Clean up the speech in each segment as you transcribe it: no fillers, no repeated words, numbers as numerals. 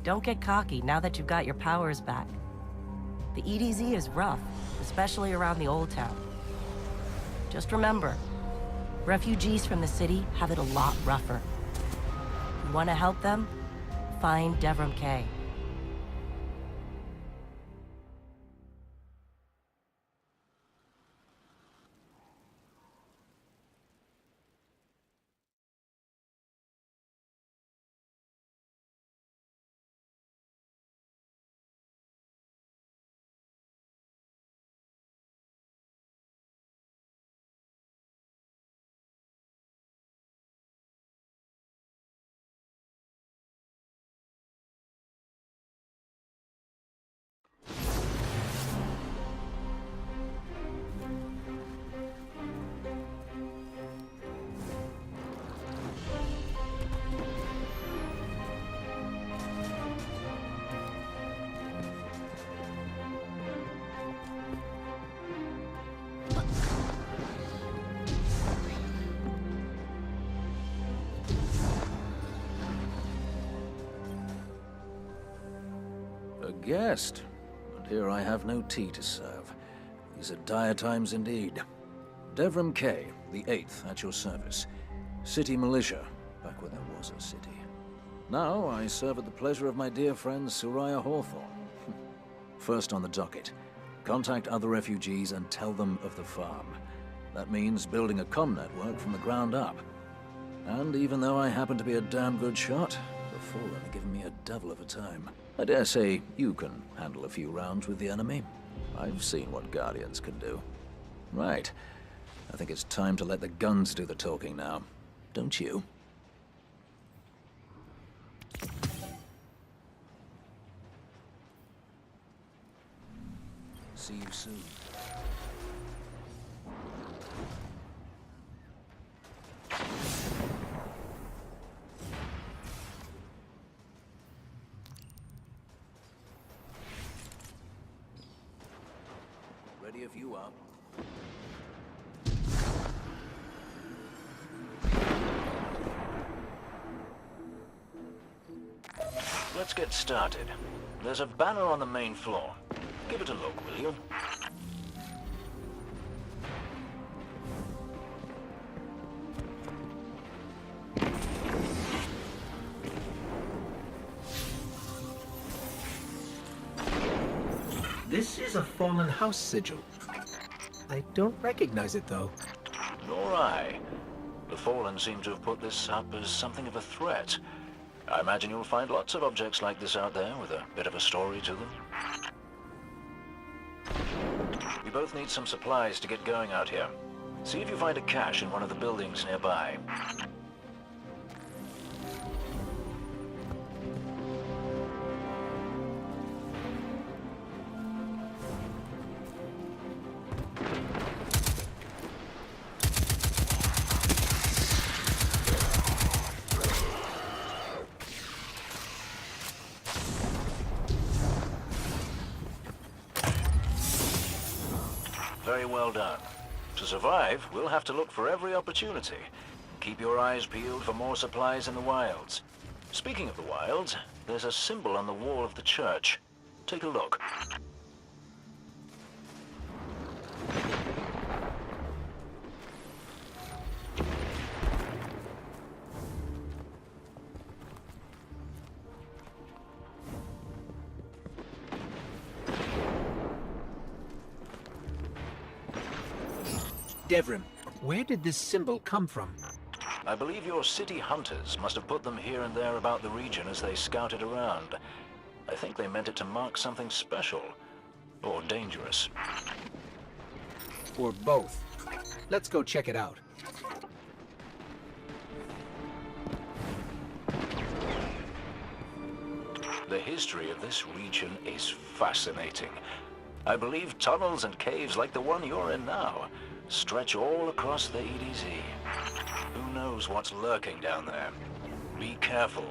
Don't get cocky now that you've got your powers back. The EDZ is rough, especially around the Old Town. Just remember, refugees from the city have it a lot rougher. You want to help them? Find Devrim K. A guest, and here I have no tea to serve. These are dire times indeed. Devrim K, the 8th, at your service. City militia, back when there was a city. Now I serve at the pleasure of my dear friend Soraya Hawthorne. First on the docket, contact other refugees and tell them of the farm. That means building a comm network from the ground up. And even though I happen to be a damn good shot, the Fallen are giving me a devil of a time. I dare say you can handle a few rounds with the enemy. I've seen what Guardians can do. Right. I think it's time to let the guns do the talking now. Don't you? See you soon. Ready if you are. Let's get started. There's a banner on the main floor. Give it a look, will you? This is a fallen house sigil. I don't recognize it, though. Nor I. The Fallen seem to have put this up as something of a threat. I imagine you'll find lots of objects like this out there with a bit of a story to them. We both need some supplies to get going out here. See if you find a cache in one of the buildings nearby. Very well done. To survive, we'll have to look for every opportunity. Keep your eyes peeled for more supplies in the wilds. Speaking of the wilds, there's a symbol on the wall of the church. Take a look. Devrim, where did this symbol come from? I believe your city hunters must have put them here and there about the region as they scouted around. I think they meant it to mark something special. Or dangerous. Or both. Let's go check it out. The history of this region is fascinating. I believe tunnels and caves like the one you're in now stretch all across the EDZ. Who knows what's lurking down there? Be careful.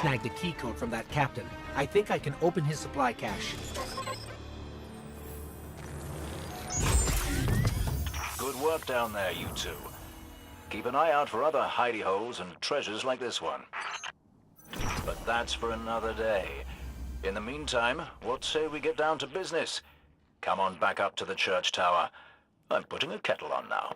snagged a key code from that captain. I think I can open his supply cache. Good work down there, you two. Keep an eye out for other hidey holes and treasures like this one. But that's for another day. In the meantime, what say we get down to business? Come on back up to the church tower. I'm putting a kettle on now.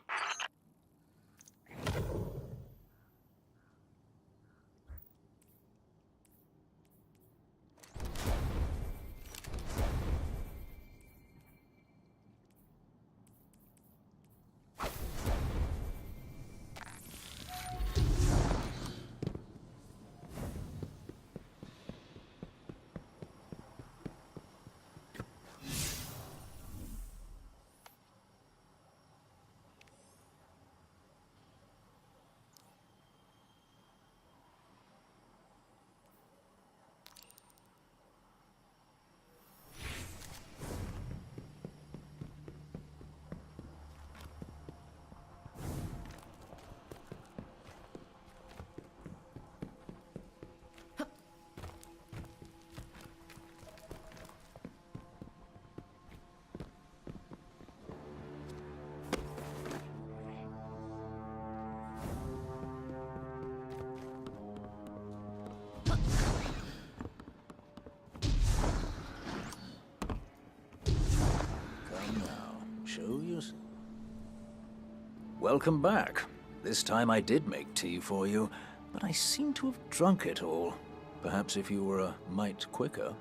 Welcome back. This time I did make tea for you, but I seem to have drunk it all. Perhaps if you were a mite quicker.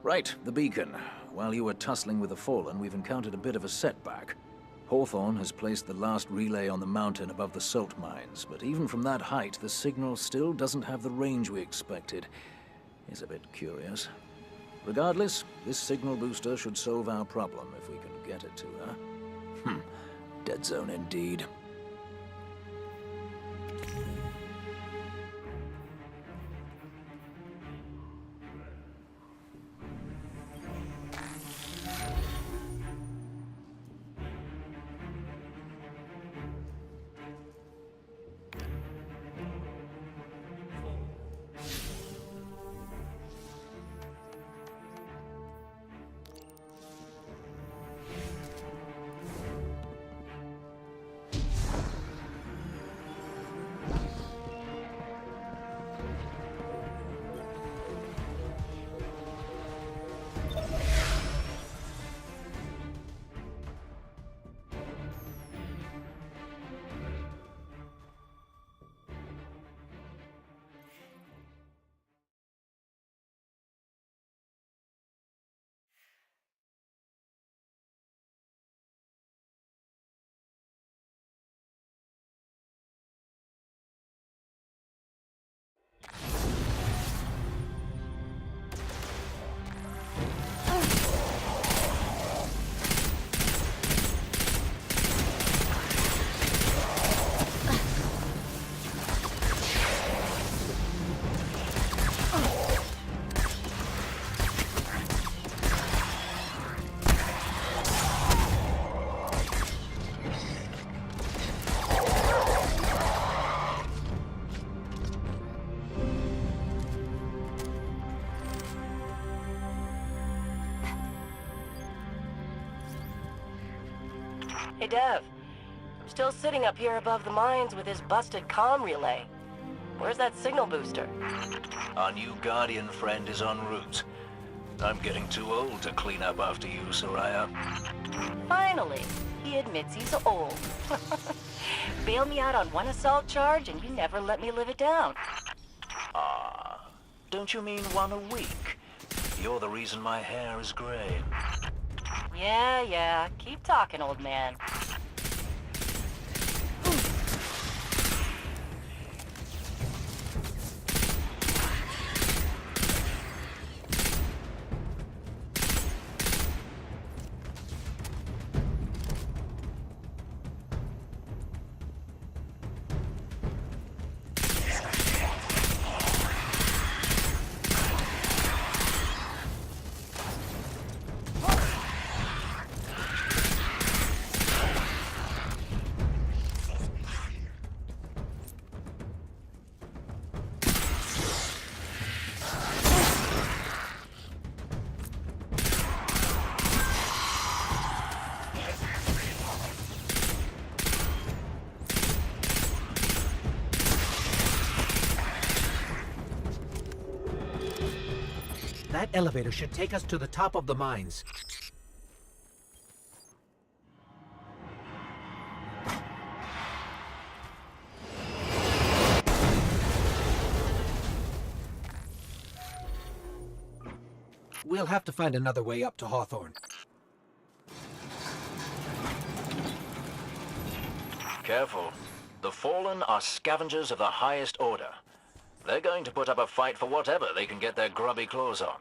Right, the beacon. While you were tussling with the Fallen, we've encountered a bit of a setback. Hawthorne has placed the last relay on the mountain above the salt mines, but even from that height, the signal still doesn't have the range we expected. It's a bit curious. Regardless, this signal booster should solve our problem if we can get it to her. Dead zone indeed. Hey, Dev. I'm still sitting up here above the mines with this busted comm relay. Where's that signal booster? Our new Guardian friend is en route. I'm getting too old to clean up after you, Soraya. Finally, he admits he's old. Bail me out on one assault charge and you never let me live it down. Ah, don't you mean one a week? You're the reason my hair is gray. Yeah. Keep talking, old man. That elevator should take us to the top of the mines. We'll have to find another way up to Hawthorne. Careful. The Fallen are scavengers of the highest order. They're going to put up a fight for whatever they can get their grubby claws on.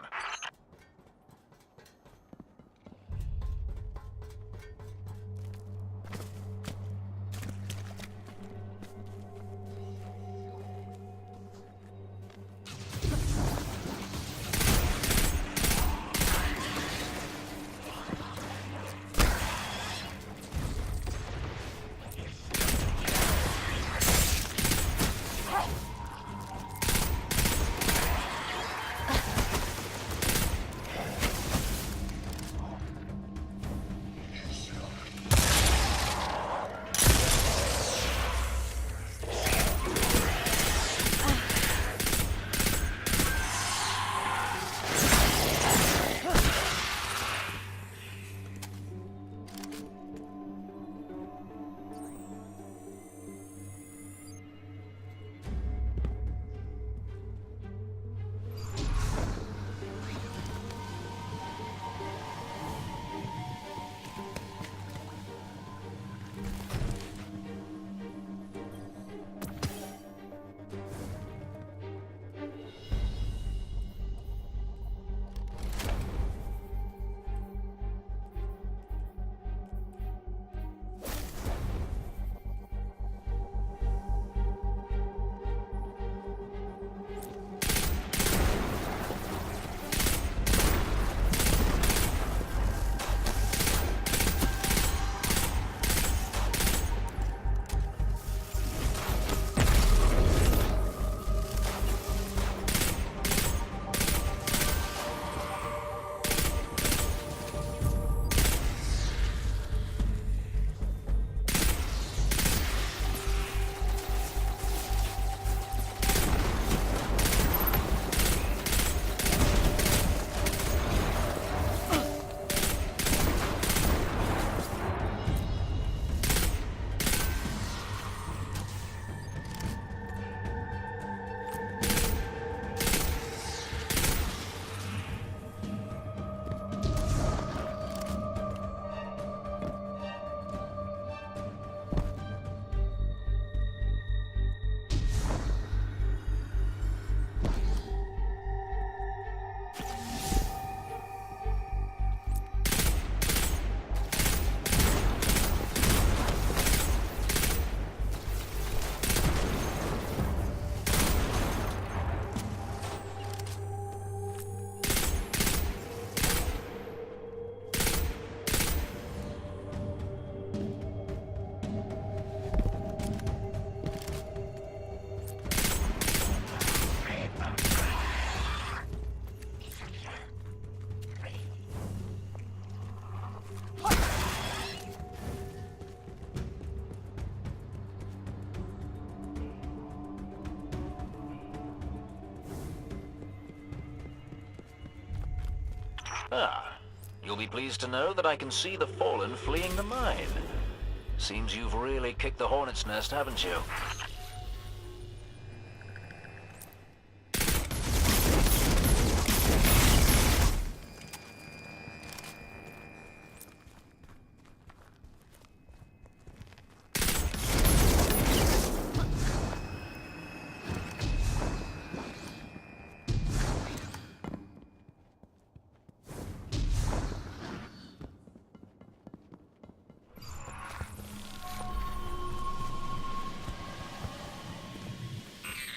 Ah, you'll be pleased to know that I can see the Fallen fleeing the mine. Seems you've really kicked the hornet's nest, haven't you?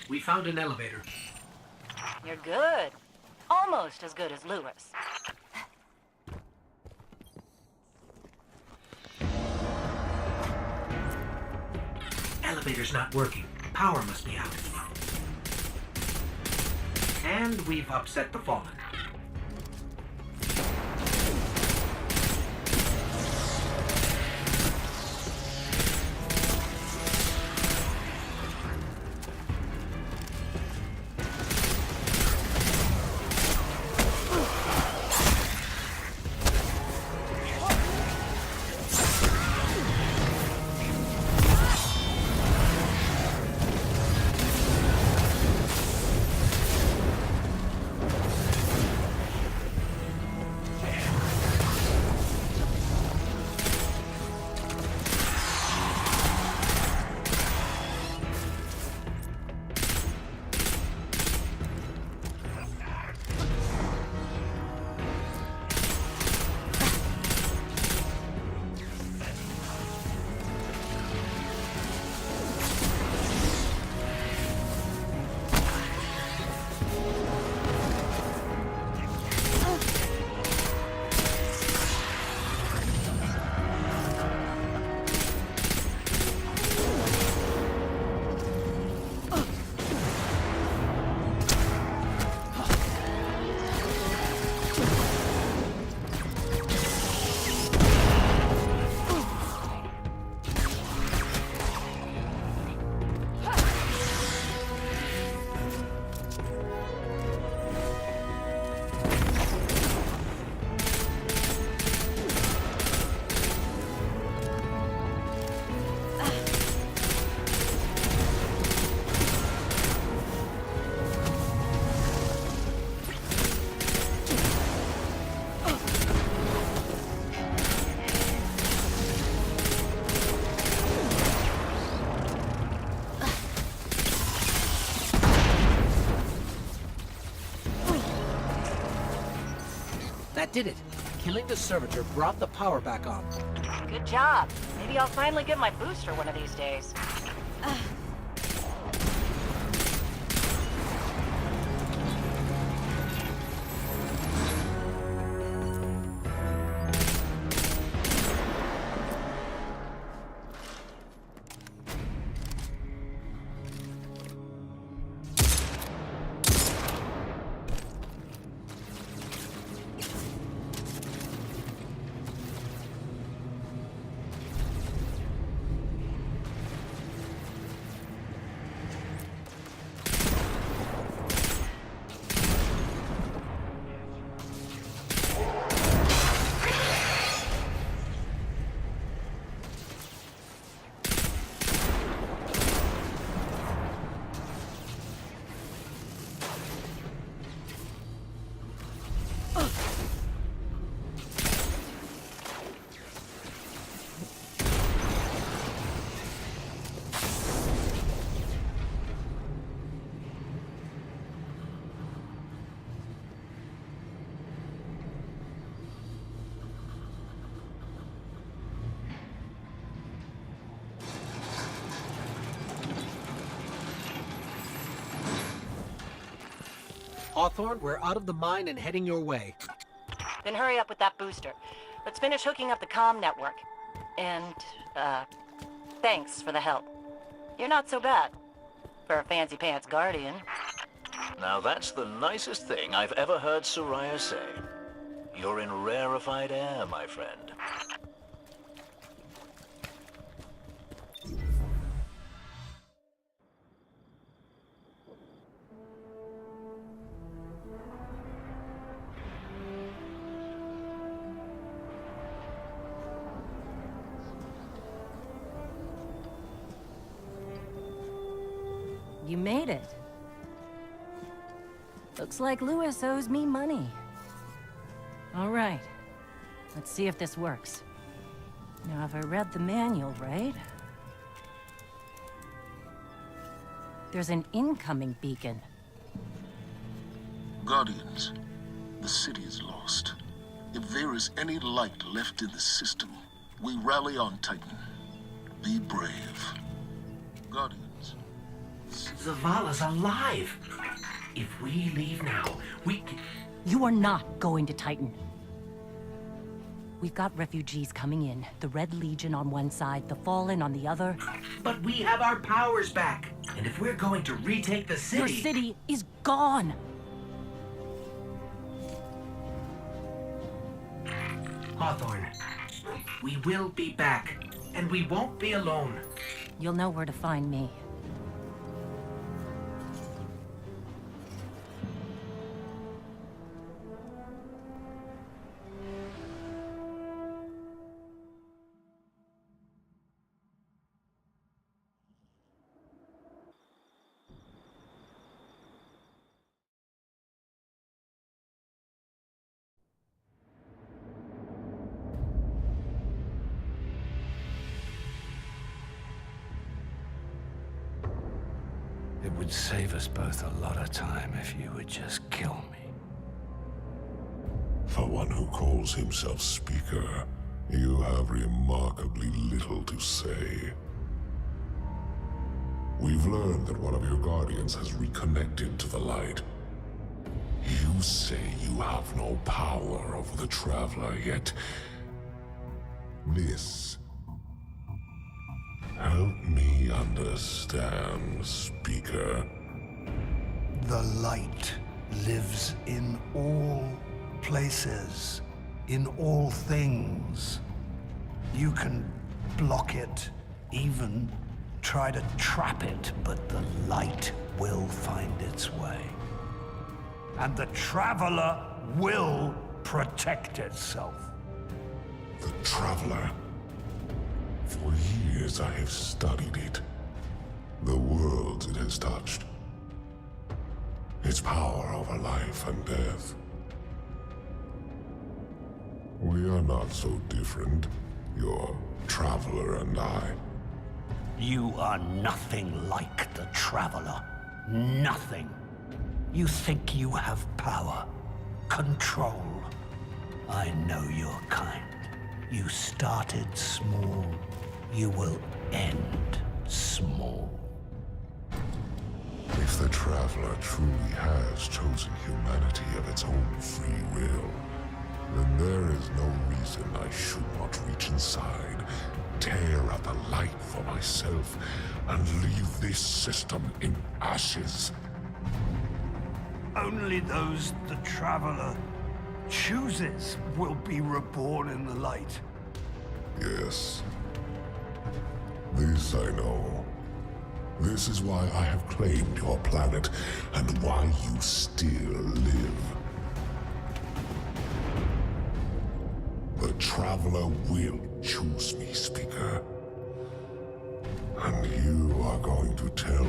We found an elevator. You're good. Almost as good as Lewis. Elevator's not working. Power must be out. And we've upset the Fallen. That did it. Killing the servitor brought the power back on. Good job. Maybe I'll finally get my booster one of these days. Hawthorne, we're out of the mine and heading your way. Then hurry up with that booster. Let's finish hooking up the comm network. And, thanks for the help. You're not so bad. For a fancy pants guardian. Now that's the nicest thing I've ever heard Soraya say. You're in rarefied air, my friend. You made it. Looks like Lewis owes me money. All right. Let's see if this works. Now, have I read the manual right? There's an incoming beacon. Guardians, the city is lost. If there is any light left in the system, we rally on Titan. Be brave. Guardians. Zavala's alive! If we leave now, we can... You are not going to Titan. We've got refugees coming in. The Red Legion on one side, the Fallen on the other. But we have our powers back! And if we're going to retake the city... Your city is gone! Hawthorne, we will be back. And we won't be alone. You'll know where to find me. It would save us both a lot of time if you would just kill me. For one who calls himself Speaker, you have remarkably little to say. We've learned that one of your Guardians has reconnected to the light. You say you have no power over the Traveler, yet... This... Help me understand, Speaker. The light lives in all places, in all things. You can block it, even try to trap it, but the light will find its way. And the Traveler will protect itself. The Traveler. For years I have studied it. The worlds it has touched. Its power over life and death. We are not so different, your Traveler and I. You are nothing like the Traveler. Nothing. You think you have power, control. I know your kind. You started small. You will end small. If the Traveler truly has chosen humanity of its own free will, then there is no reason I should not reach inside, tear at the light for myself, and leave this system in ashes. Only those the Traveler chooses will be reborn in the light. Yes. This I know. This is why I have claimed your planet, and why you still live. The Traveler will choose me, Speaker. And you are going to tell